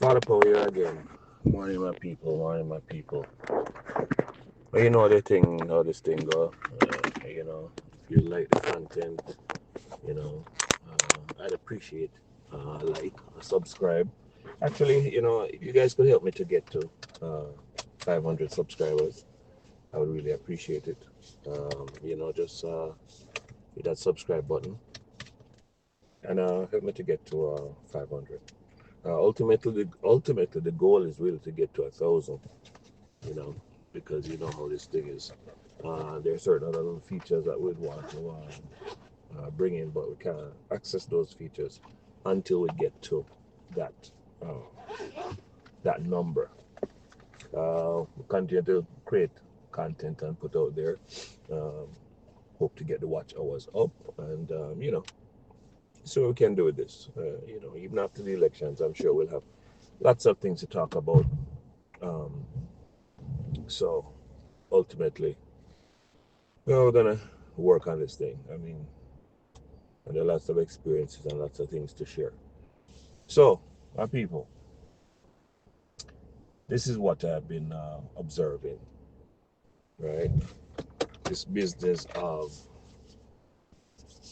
Father Power here again. Morning, my people. Morning, my people. Well, you know the thing, how this thing go. If you like the content, I'd appreciate like, subscribe. Actually, if you guys could help me to get to 500 subscribers, I would really appreciate it. Just hit that subscribe button and help me to get to 500. Ultimately, the goal is really to get to 1,000. You know, because you know how this thing is. There are certain other little features that we'd want to bring in, but we can't access those features until we get to that that number. We continue to create content and put out there. Um, Hope to get the watch hours up, and so we can do with this. Even after the elections, I'm sure we'll have lots of things to talk about. Um, so ultimately, we're gonna work on this thing. I mean, and there are lots of experiences and lots of things to share. So, my people, this is what I've been observing, right? This business of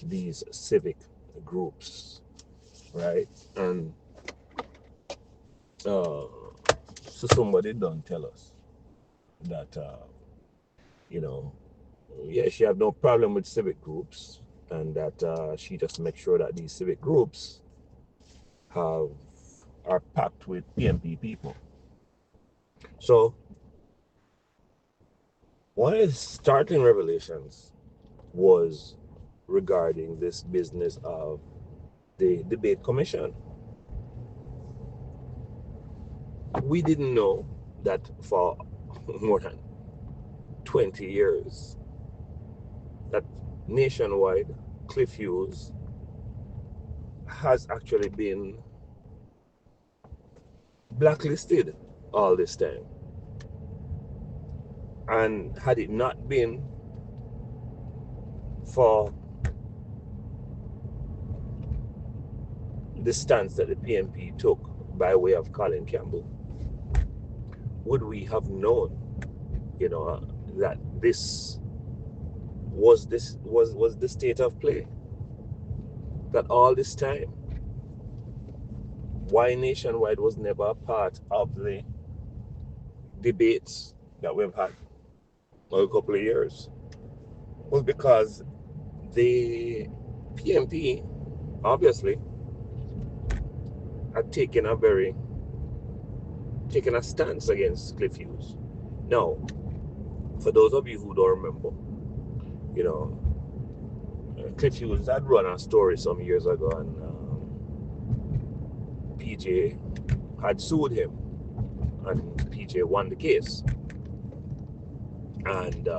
these civic groups, right? And uh, so somebody don't tell us that, you know, yeah, she have no problem with civic groups, and that she just makes sure that these civic groups have are packed with PMP people. So one of the starting revelations was regarding this business of the debate commission. We didn't know that for more than 20 years that nationwide Cliff Hughes has actually been blacklisted all this time. And had it not been for the stance that the PMP took by way of Colin Campbell, would we have known, that this was the state of play? That all this time, why nationwide was never a part of the debates that we've had for a couple of years was because the PMP obviously had taken a stance against Cliff Hughes. Now, for those of you who don't remember, you know, Cliff Hughes had run a story some years ago, and PJ had sued him, and PJ won the case. And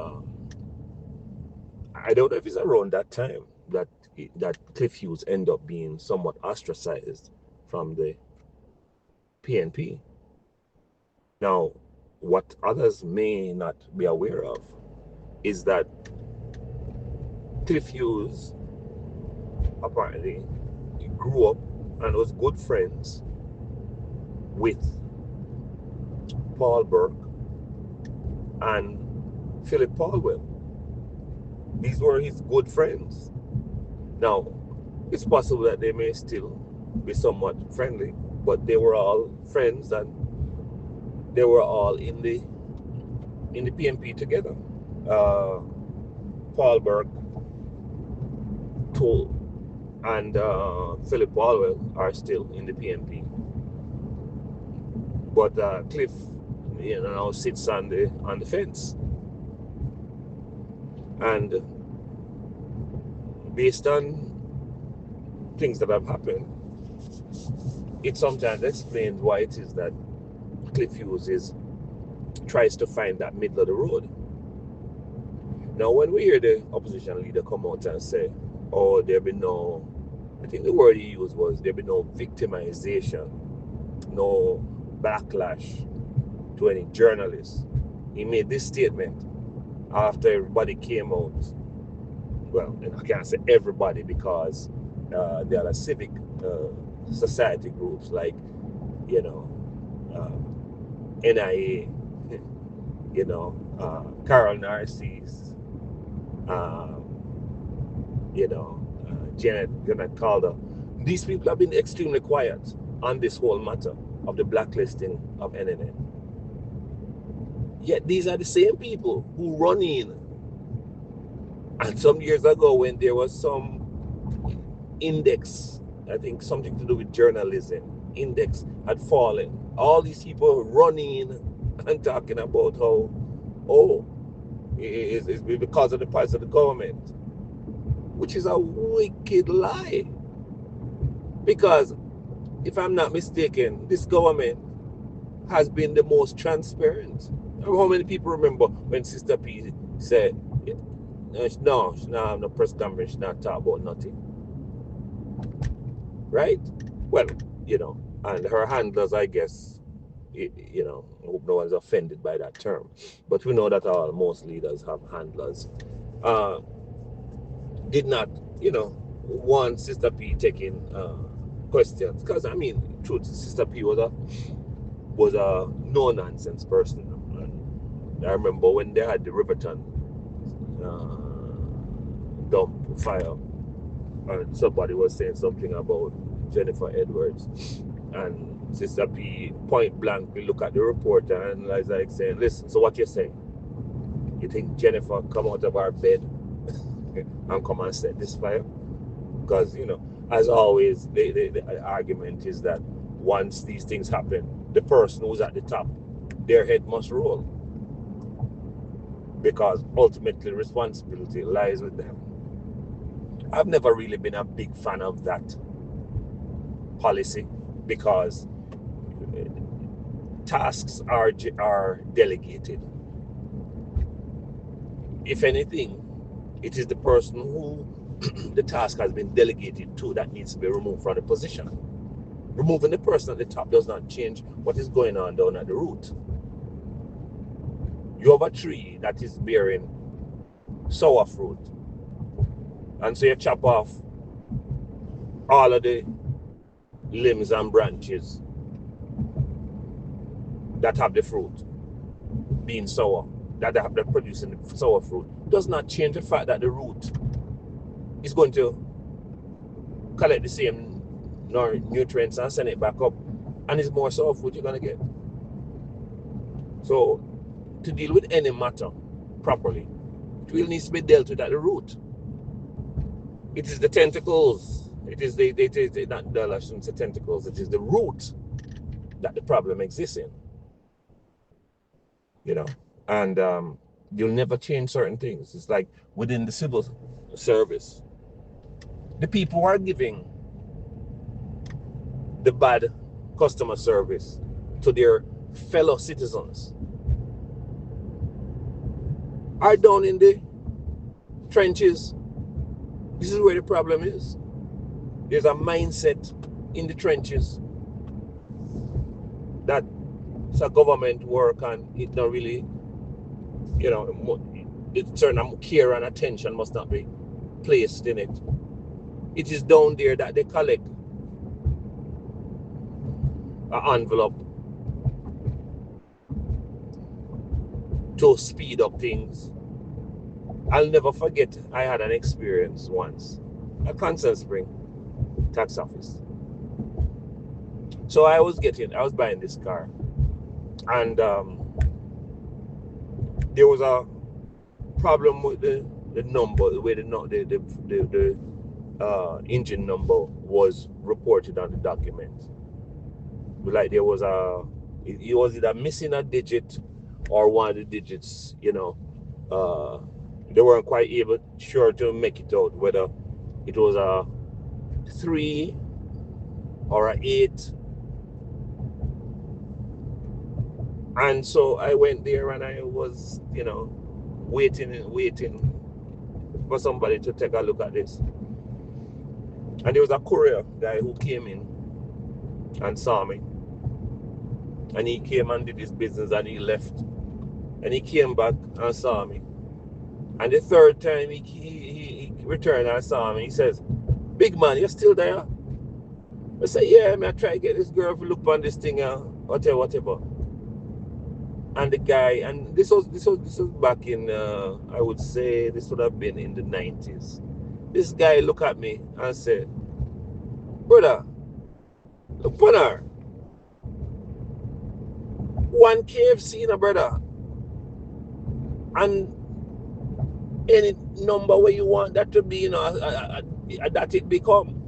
I don't know if it's around that time that Cliff Hughes ended up being somewhat ostracized from the PNP. Now, what others may not be aware of is that Cliff Hughes apparently grew up and was good friends with Paul Burke and Philip Paulwell. These were his good friends. Now, it's possible that they may still be somewhat friendly, but they were all friends and they were all in the PNP together. Uh, Paul Burke told and Philip Paulwell are still in the PNP, but Cliff, now sits on the fence, and based on things that have happened, it sometimes explains why it is that Cliff Hughes tries to find that middle of the road. Now, when we hear the opposition leader come out and say, "Oh, there be no," I think the word he used was, "there be no victimization, no backlash to any journalists." He made this statement after everybody came out. Well, and I can't say everybody because there are civic society groups like, you know, NIA, you know, Carol Narcisse, you know, Janet Calder. These people have been extremely quiet on this whole matter of the blacklisting of NNN. Yet these are the same people who run in. And some years ago, when there was some index, I think something to do with journalism, index had fallen. All these people running and talking about how, oh, it's because of the parts of the government, which is a wicked lie. Because if I'm not mistaken, this government has been the most transparent. How many people remember when Sister P said, no, she not have no press conference, she not talk about nothing. Right? Well, you know, and her handlers, I guess, you know, I hope no one's offended by that term. But we know that most leaders have handlers. Did not, you know, want Sister P taking questions. Because, I mean, truth, Sister P was a no-nonsense person. And I remember when they had the Riverton dump fire, and somebody was saying something about Jennifer Edwards, and Sister P point blank we look at the reporter and like saying, listen, so what you're saying, you think Jennifer come out of our bed and come and set this fire? Because, you know, as always, the argument is that once these things happen, the person who's at the top, their head must roll, because ultimately responsibility lies with them. I've never really been a big fan of that policy, because tasks are delegated. If anything, it is the person who the task has been delegated to that needs to be removed from the position. Removing the person at the top does not change what is going on down at the root. You have a tree that is bearing sour fruit, and so you chop off all of the limbs and branches that have the fruit being sour, that have been producing the sour fruit. Does not change the fact that the root is going to collect the same nutrients and send it back up, and it's more sour fruit you're going to get. So to deal with any matter properly, it really needs to be dealt with at the root. It is the tentacles. It is not the tentacles. It is the root that the problem exists in. You know, and you'll never change certain things. It's like within the civil service, the people who are giving the bad customer service to their fellow citizens are down in the trenches. This is where the problem is. There's a mindset in the trenches that it's a government work and it don't really, you know, certain care and attention must not be placed in it. It is down there that they collect an envelope to speed up things. I'll never forget, I had an experience once at Constant Spring tax office. So I was buying this car, and there was a problem with the number, the way the engine number was reported on the document. Like there was it was either missing a digit or one of the digits, you know, they weren't quite sure to make it out whether it was a 3 or a 8. And so I went there and I was, you know, waiting for somebody to take a look at this. And there was a courier guy who came in and saw me. And he came and did his business and he left. And he came back and saw me. And the third time he returned and saw me, he says, "Big man, you're still there?" I said, "Yeah, I try to get this girl to look on this thing whatever, whatever. And the guy, and this was back in I would say this would have been in the 90s. This guy look at me and said, "Brother, look on her. One KFC, you know, brother, and any number where you want that to be, you know, that it become.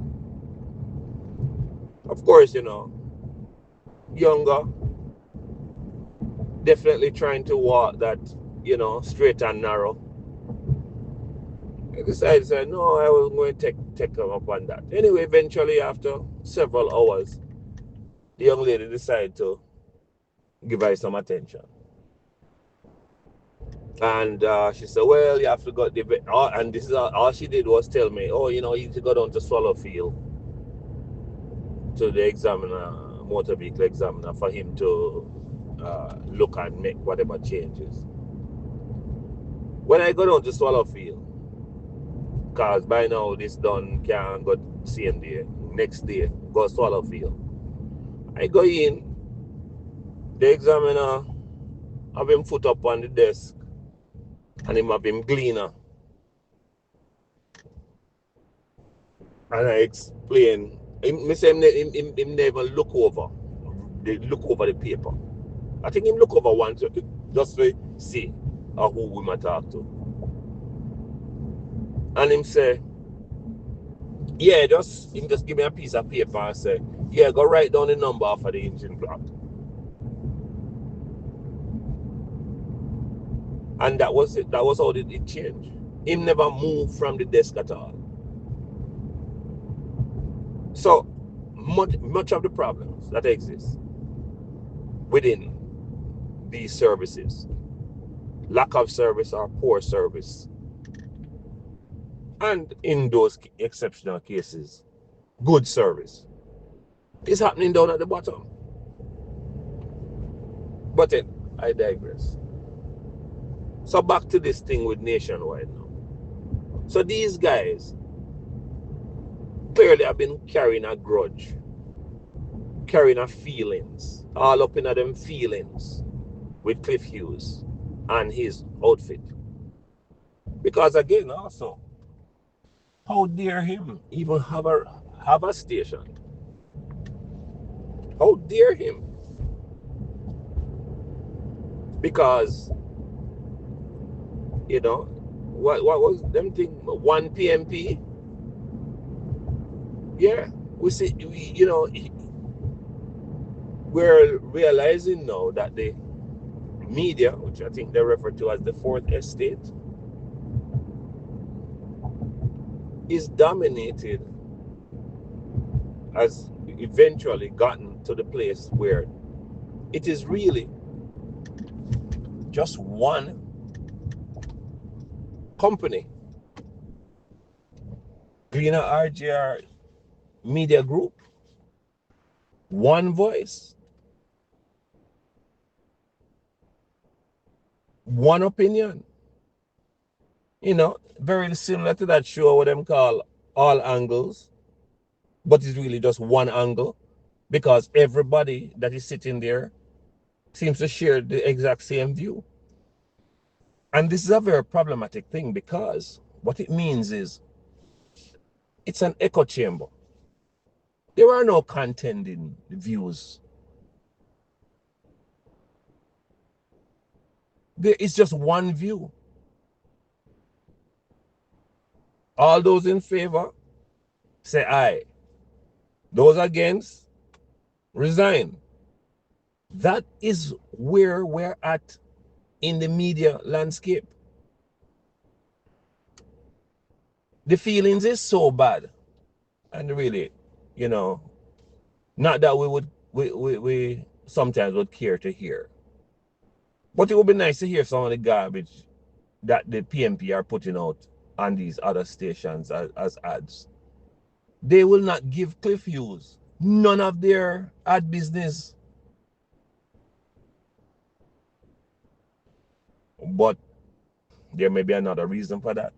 Of course, you know, younger, definitely trying to walk that, you know, straight and narrow. I decided, say, no, I was going to take him up on that. Anyway, eventually, after several hours, the young lady decided to give her some attention. And she said, well, you have to go, and this is all she did was tell me, oh, you know, you need to go down to Swallowfield to the examiner, motor vehicle examiner, for him to look and make whatever changes. When I go down to Swallowfield, because by now this done can go same day, next day, go Swallowfield. I go in, the examiner have him foot up on the desk, and him have him gleaner. And I explain, him say him never look over. They look over the paper. I think him look over once just to see who we might talk to. And him say, yeah, him just give me a piece of paper and say, yeah, go write down the number for the engine block. And that was it. That was how it changed. Him never moved from the desk at all. So much of the problems that exist within these services, lack of service or poor service, and in those exceptional cases, good service, is happening down at the bottom. But then, I digress. So back to this thing with Nationwide now. So these guys clearly have been carrying a grudge, carrying a feelings, all up in them feelings with Cliff Hughes and his outfit. Because again, also, how dare him even have a station? How dare him? Because you know what was them thing? 1 PMP. Yeah, we see. We're realizing now that the media, which I think they refer to as the fourth estate, is dominated, has eventually gotten to the place where it is really just one company, Greener RGR Media Group, one voice, one opinion. Very similar to that show what them call All Angles, but it's really just one angle because everybody that is sitting there seems to share the exact same view. And this is a very problematic thing because what it means is it's an echo chamber. There are no contending views. There is just one view. All those in favor say aye. Those against resign. That is where we're at in the media landscape. The feelings is so bad. And really, not that we sometimes would care to hear. But it would be nice to hear some of the garbage that the PMP are putting out on these other stations as ads. They will not give Cliff Hughes none of their ad business. But there may be another reason for that.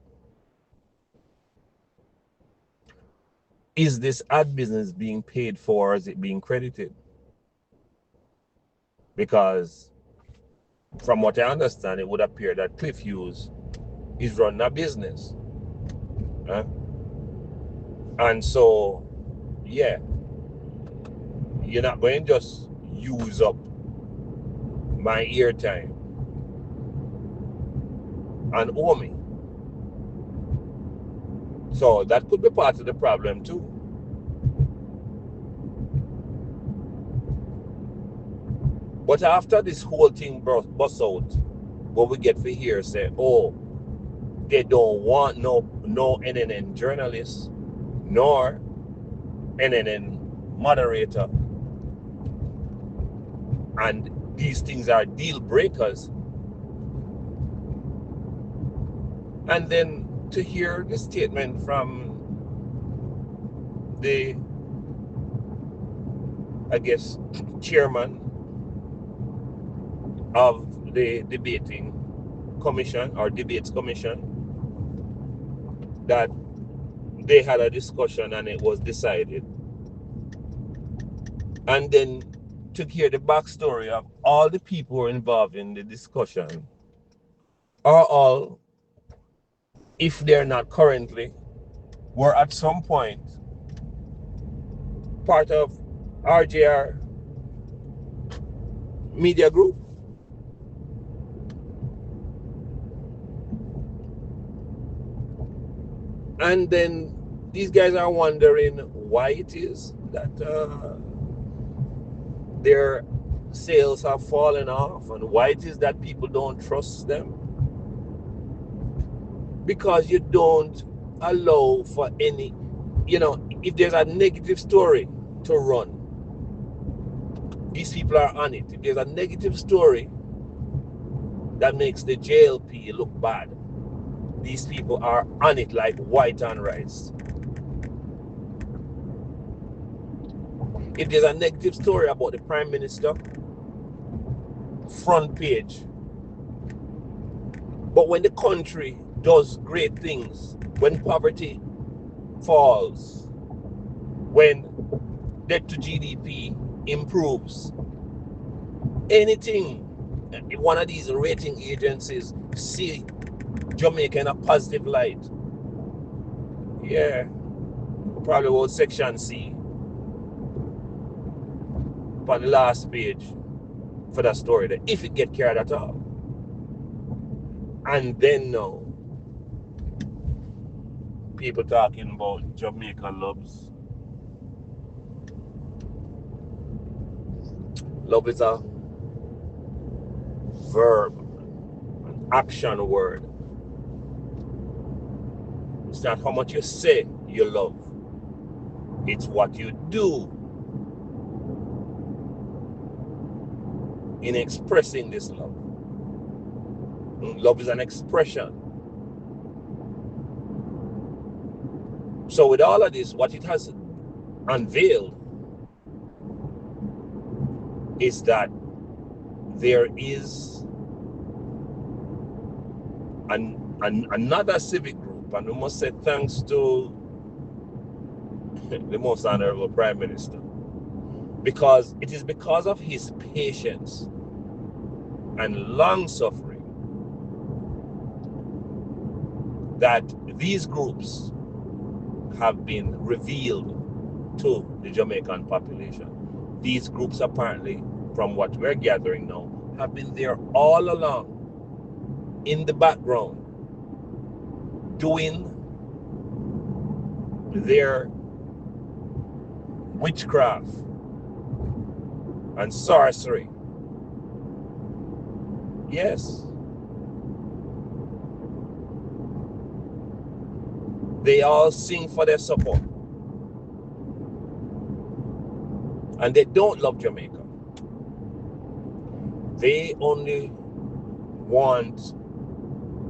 Is this ad business being paid for or is it being credited? Because from what I understand, it would appear that Cliff Hughes is running a business. Huh? And so, yeah, you're not going to just use up my airtime and owe me. So that could be part of the problem too. But after this whole thing bust out, what we get for here say, oh, they don't want no NNN journalists, nor NNN moderator. And these things are deal breakers. And then to hear the statement from the, I guess, chairman of the debating commission or debates commission, that they had a discussion and it was decided. And then to hear the backstory of all the people who were involved in the discussion are all, if they're not currently, were at some point part of RJR Media Group. And then these guys are wondering why it is that their sales have fallen off and why it is that people don't trust them. Because you don't allow for any, if there's a negative story to run, these people are on it. If there's a negative story that makes the JLP look bad, these people are on it like white on rice. If there's a negative story about the Prime Minister, front page. But when the country does great things, when poverty falls, when debt to GDP improves, anything, one of these rating agencies see Jamaica in a positive light, yeah, probably was section C on the last page for that story there, if it get carried at all. And then now, people talking about Jamaica loves. Love is a verb, an action word. It's not how much you say you love. It's what you do in expressing this love. Love is an expression. So with all of this, what it has unveiled is that there is another civic group, and we must say thanks to the most honorable Prime Minister, because it is because of his patience and long suffering that these groups have been revealed to the Jamaican population. These groups apparently, from what we're gathering now, have been there all along in the background doing their witchcraft and sorcery. Yes. They all sing for their support. And they don't love Jamaica. They only want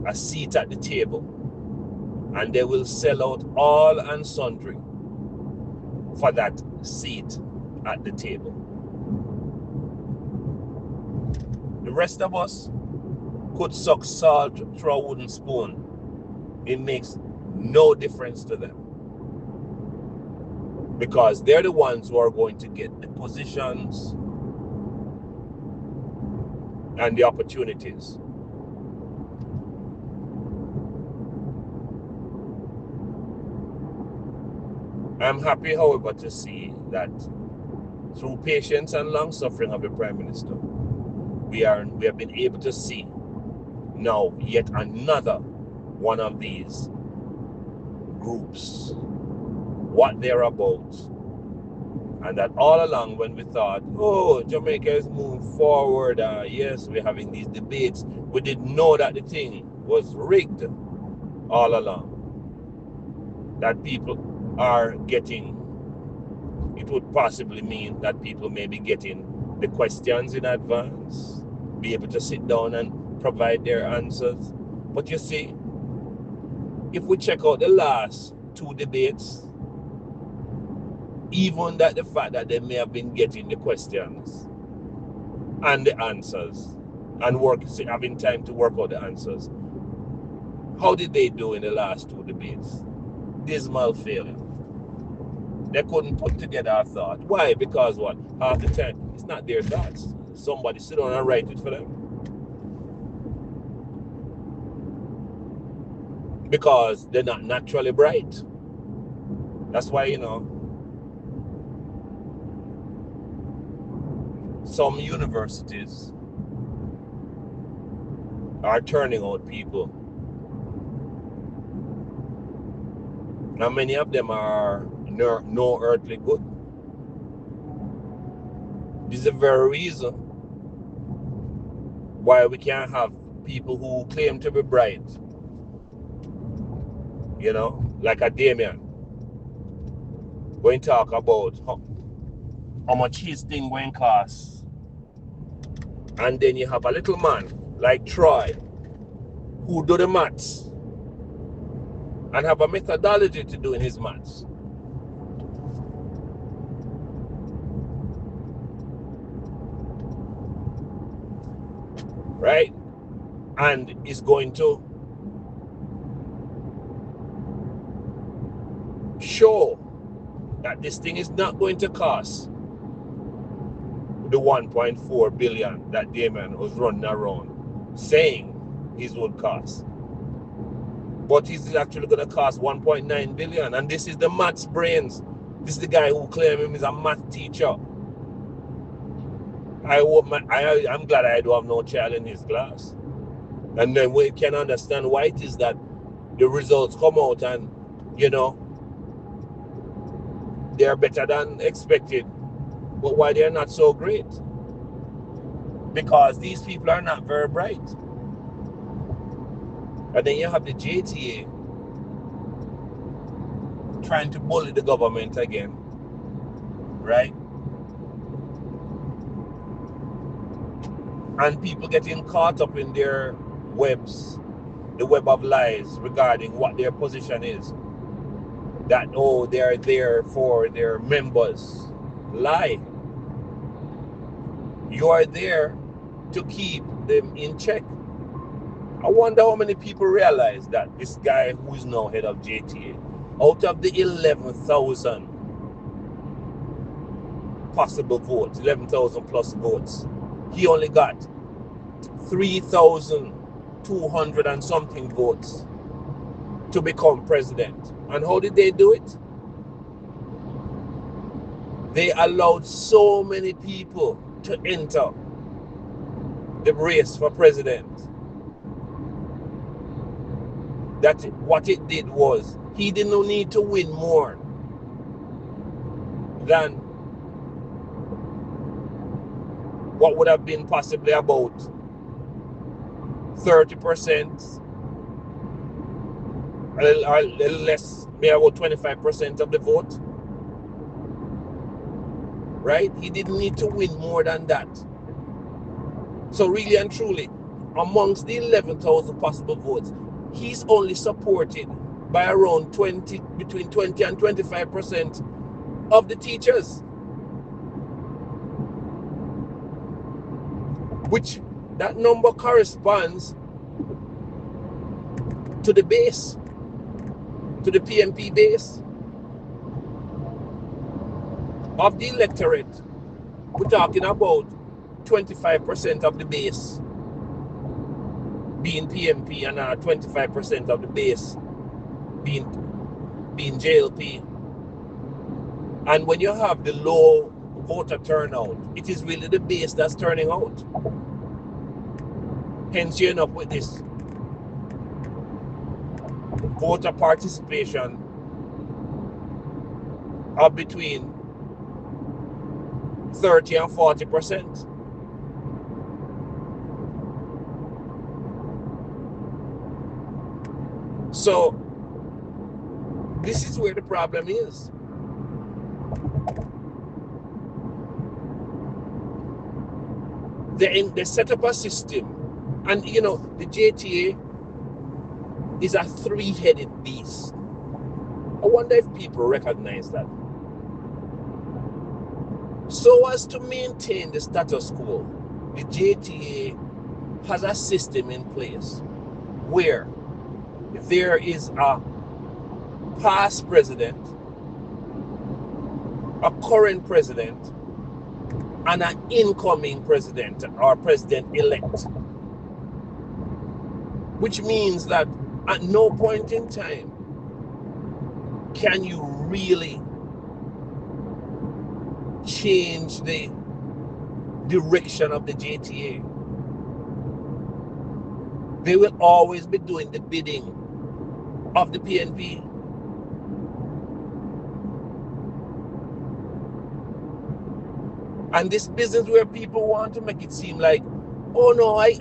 a seat at the table. And they will sell out all and sundry for that seat at the table. The rest of us could suck salt through a wooden spoon. It makes no difference to them, because they're the ones who are going to get the positions and the opportunities. I'm happy, however, to see that through patience and long suffering of the Prime Minister, we have been able to see now yet another one of these groups, what they're about. And that all along when we thought, oh, Jamaica is moving forward, yes, we're having these debates, we didn't know that the thing was rigged all along. That people are getting, it would possibly mean that people may be getting the questions in advance, be able to sit down and provide their answers. But you see, if we check out the last two debates, even that the fact that they may have been getting the questions and the answers and having time to work out the answers, how did they do in the last two debates? Dismal failure. They couldn't put together a thought. Why? Because what? Half the time, it's not their thoughts. Somebody sit down and write it for them. Because they're not naturally bright. That's why, some universities are turning out people. Now, many of them are no earthly good. This is the very reason why we can't have people who claim to be bright, like a Damien, going to talk about how much his thing going to cost. And then you have a little man like Troy who do the maths and have a methodology to doing his maths. Right? And is going to show that this thing is not going to cost the 1.4 billion that Damon was running around saying his would cost. But he's actually going to cost 1.9 billion. And this is the maths brains. This is the guy who claims him is a math teacher. I'm glad I don't have no child in his class. And then we can understand why it is that the results come out and, they're better than expected. But why they're not so great? Because these people are not very bright. And then you have the JTA trying to bully the government again, right? And people getting caught up in their webs, the web of lies regarding what their position is. That, they're there for their members. Lie. You are there to keep them in check. I wonder how many people realize that this guy who is now head of JTA, out of the 11,000 possible votes, 11,000 plus votes, he only got 3,200 and something votes to become president. And how did they do it? They allowed so many people to enter the race for president that what it did was he didn't need to win more than what would have been possibly about 30%, a little less, maybe about 25% of the vote. Right? He didn't need to win more than that. So really and truly, amongst the 11,000 possible votes, he's only supported by around between 20 and 25% of the teachers. Which that number corresponds to the base, to the PMP base of the electorate. We're talking about 25% of the base being PMP and 25% of the base being JLP. And when you have the low voter turnout, it is really the base that's turning out. Hence, you end up with this voter participation of between 30 and 40%. So this is where the problem is. They set up a system, and you know, the JTA is a three-headed beast. I wonder if people recognize that. So as to maintain the status quo, the JTA has a system in place where there is a past president, a current president, and an incoming president or president-elect. Which means that at no point in time can you really change the direction of the JTA. They will always be doing the bidding of the PNP. And this business where people want to make it seem like, oh no, I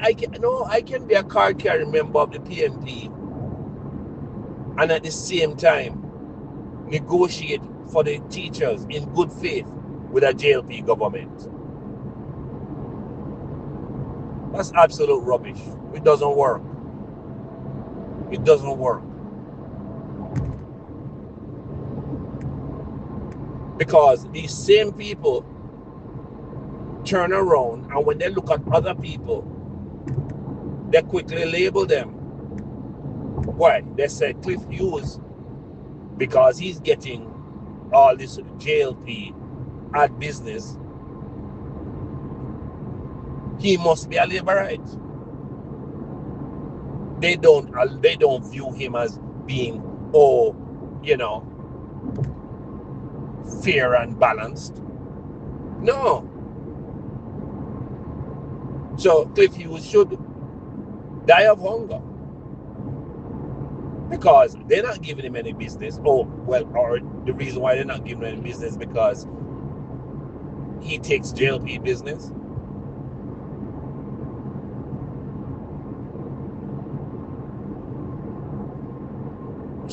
can be a card carrying member of the PNP and at the same time negotiate for the teachers in good faith with a JLP government. That's absolute rubbish. It doesn't work. It doesn't work. Because these same people turn around, and when they look at other people, they quickly label them. Why? They say Cliff Hughes, because he's getting all this JLP ad business, he must be a Labourite. They don't view him as being, oh, you know, fair and balanced. No. So Cliff Hughes should die of hunger, because they're not giving him any business. Oh, well, or the reason why they're not giving him any business because he takes JLP business.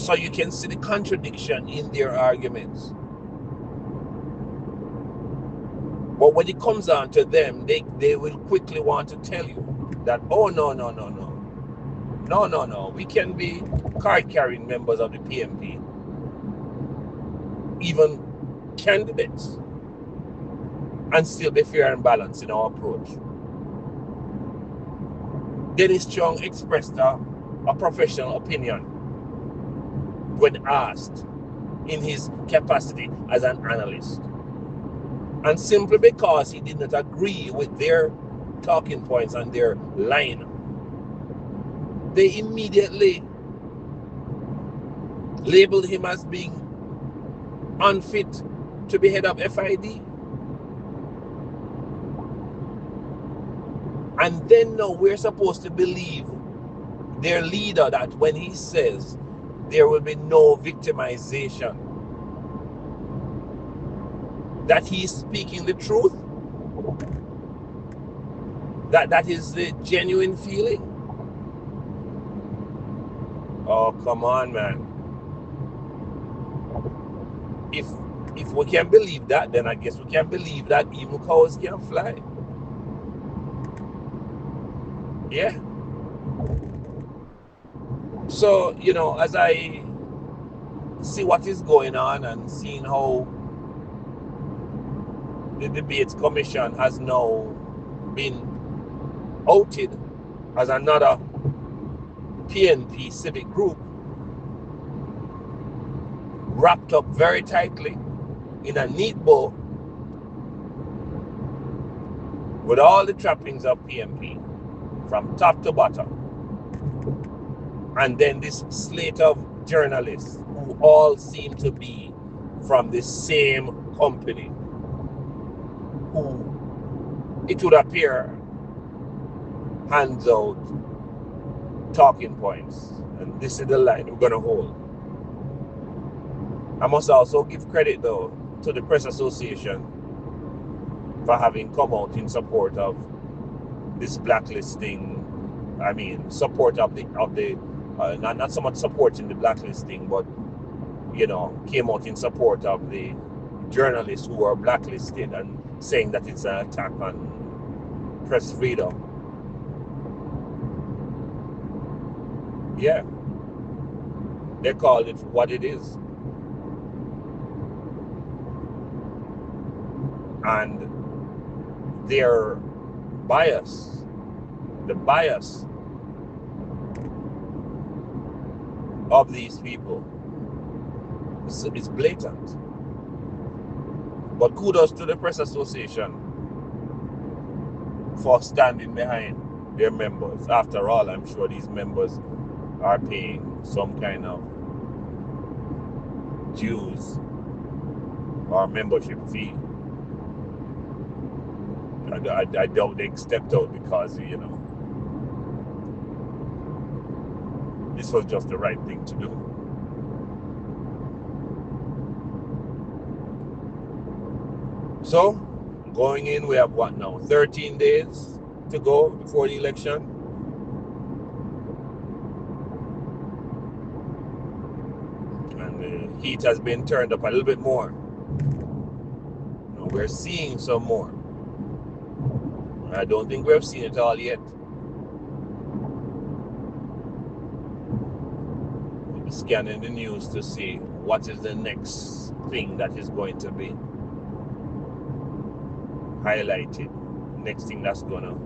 So you can see the contradiction in their arguments. But when it comes down to them, they will quickly want to tell you that, oh, no, we can be card-carrying members of the PMP, even candidates, and still be fair and balanced in our approach. Dennis Chung expressed a professional opinion when asked in his capacity as an analyst. And simply because he did not agree with their talking points and their line, they immediately labeled him as being unfit to be head of FID. And then now we're supposed to believe their leader that when he says there will be no victimization, that he's speaking the truth, that is the genuine feeling. Oh, come on, man. If we can believe that, then I guess we can believe that even cows can fly. Yeah. So, you know, as I see what is going on and seeing how the Debates Commission has now been outed as another PNP civic group, wrapped up very tightly in a neat bow with all the trappings of PNP from top to bottom. And then this slate of journalists who all seem to be from the same company, who it would appear hands out talking points. And this is the line we're going to hold. I must also give credit, though, to the Press Association for having come out in support of this blacklisting. I mean, support of the not so much supporting the blacklisting, but you know, came out in support of the journalists who are blacklisted and saying that it's an attack on press freedom. Yeah, they call it what it is. And their bias, the bias of these people is blatant. But kudos to the Press Association for standing behind their members. After all, I'm sure these members are paying some kind of dues or membership fee. I doubt they stepped out because, you know, this was just the right thing to do. So, going in, we have what now? 13 days to go before the election. And the heat has been turned up a little bit more. Now we're seeing some more. I don't think we've seen it all yet. We'll be scanning the news to see what is the next thing that is going to be highlighted. Next thing that's gonna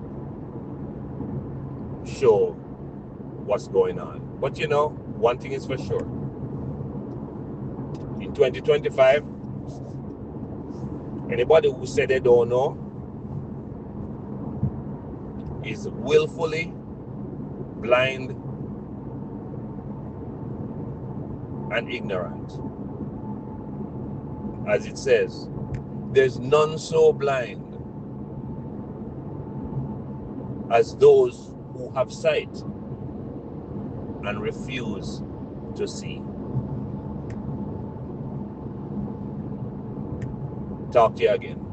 show what's going on. But you know, one thing is for sure. In 2025, anybody who said they don't know is willfully blind and ignorant. As it says, there's none so blind as those who have sight and refuse to see. Talk to you again.